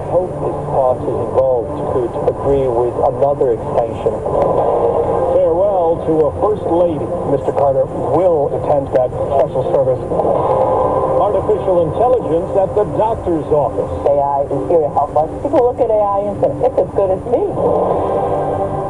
hope his party involved could agree with another extension. Farewell to a First Lady. Mr. Carter will attend that special service. Artificial intelligence at the doctor's office. AI is here to help us. People look at AI and say, it's as good as me.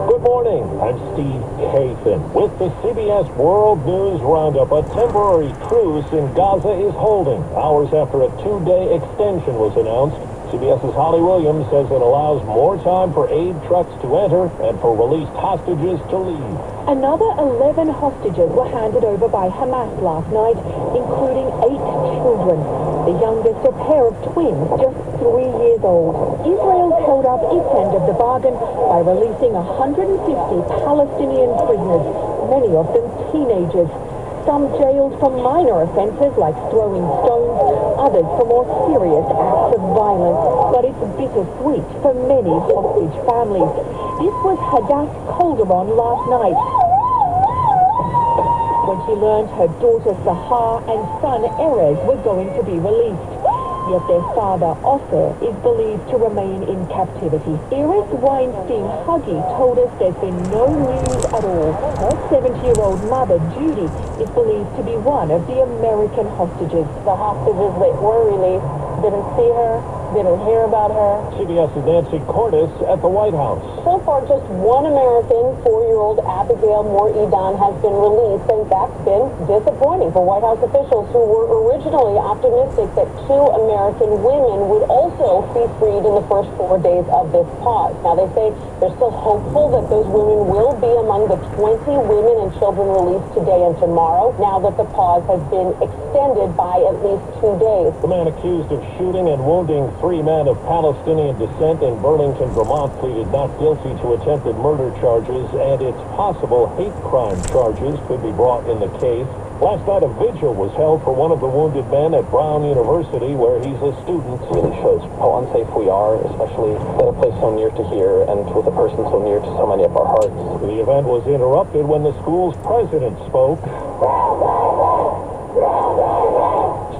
Good morning, I'm Steve Kathan. With the CBS World News Roundup, a temporary truce in Gaza is holding. Hours after a 2-day extension was announced, CBS's Holly Williams says it allows more time for aid trucks to enter and for released hostages to leave. Another 11 hostages were handed over by Hamas last night, including 8 children. The youngest a pair of twins, just 3 years old. Israel held up its end of the bargain by releasing 150 Palestinian prisoners, many of them teenagers. Some jailed for minor offenses like throwing stones, others for more serious acts of violence. But it's bittersweet for many hostage families. This was Hadass Calderon last night, when she learned her daughter Sahar and son Erez were going to be released. Yet their father, Ofer, is believed to remain in captivity. Iris Weinstein-Huggy told us there's been no news at all. Her 70-year-old mother, Judy, is believed to be one of the American hostages. The hostages that were released didn't see her, didn't hear about her. CBS's Nancy Cordes at the White House. So far, just one American, 4-year-old Abigail Moore-Edon, has been released, and that's been disappointing for White House officials who were originally optimistic that 2 American women would also be freed in the first 4 days of this pause. Now, they say they're still hopeful that those women will be among the 20 women and children released today and tomorrow, now that the pause has been extended by at least 2 days. The man accused of shooting and wounding 3 men of Palestinian descent in Burlington, Vermont, pleaded not guilty to attempted murder charges, and it's possible hate crime charges could be brought in the case. Last night, a vigil was held for one of the wounded men at Brown University, where he's a student. It really shows how unsafe we are, especially at a place so near to here and with a person so near to so many of our hearts. The event was interrupted when the school's president spoke.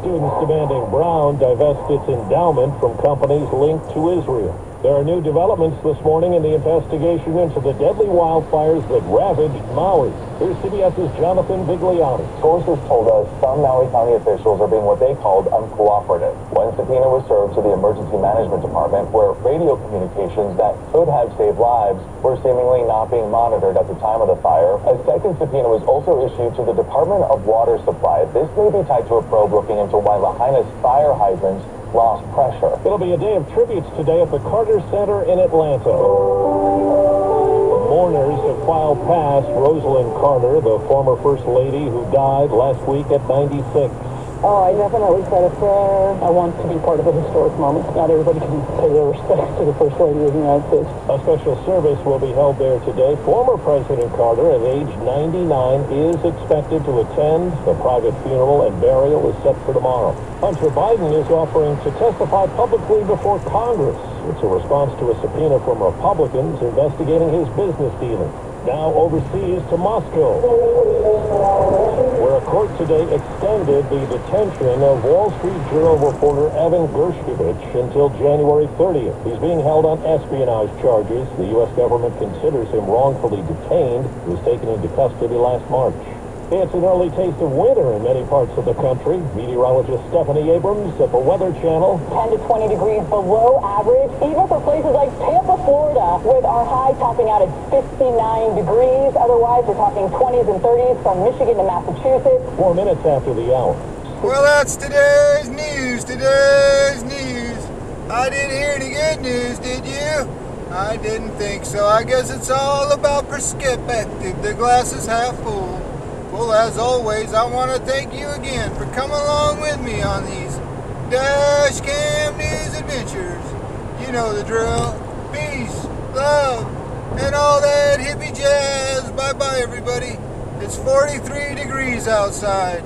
Students demanding Brown divest its endowment from companies linked to Israel. There are new developments this morning in the investigation into the deadly wildfires that ravaged Maui. Here's CBS's Jonathan Vigliotti. Sources told us some Maui County officials are being what they called uncooperative. One subpoena was served to the Emergency Management Department, where radio communications that could have saved lives were seemingly not being monitored at the time of the fire. A second subpoena was also issued to the Department of Water Supply. This may be tied to a probe looking into why Lahaina's fire hydrants lost pressure. It'll be a day of tributes today at the Carter Center in Atlanta. Mourners have filed past Rosalind Carter, the former First Lady who died last week at 96. Oh, I definitely said a prayer. I want to be part of a historic moment. Not everybody can pay their respects to the First Lady of the United States. A special service will be held there today. Former President Carter, at age 99, is expected to attend. The private funeral and burial is set for tomorrow. Hunter Biden is offering to testify publicly before Congress. It's a response to a subpoena from Republicans investigating his business dealings. Now overseas to Moscow, where a court today extended the detention of Wall Street Journal reporter Evan Gershkovich until January 30th. He's being held on espionage charges. The U.S. government considers him wrongfully detained. He was taken into custody last March. It's an early taste of winter in many parts of the country. Meteorologist Stephanie Abrams at the Weather Channel. 10 to 20 degrees below average, even for places like Tampa, Florida, with our high topping out at 59 degrees. Otherwise, we're talking 20s and 30s from Michigan to Massachusetts. 4 minutes after the hour. Well, that's today's news. I didn't hear any good news, did you? I didn't think so. I guess it's all about perspective. The glass is half full. Well, as always, I want to thank you again for coming along with me on these Dash Cam News adventures. You know the drill. Peace, love, and all that hippie jazz. Bye-bye, everybody. It's 43 degrees outside.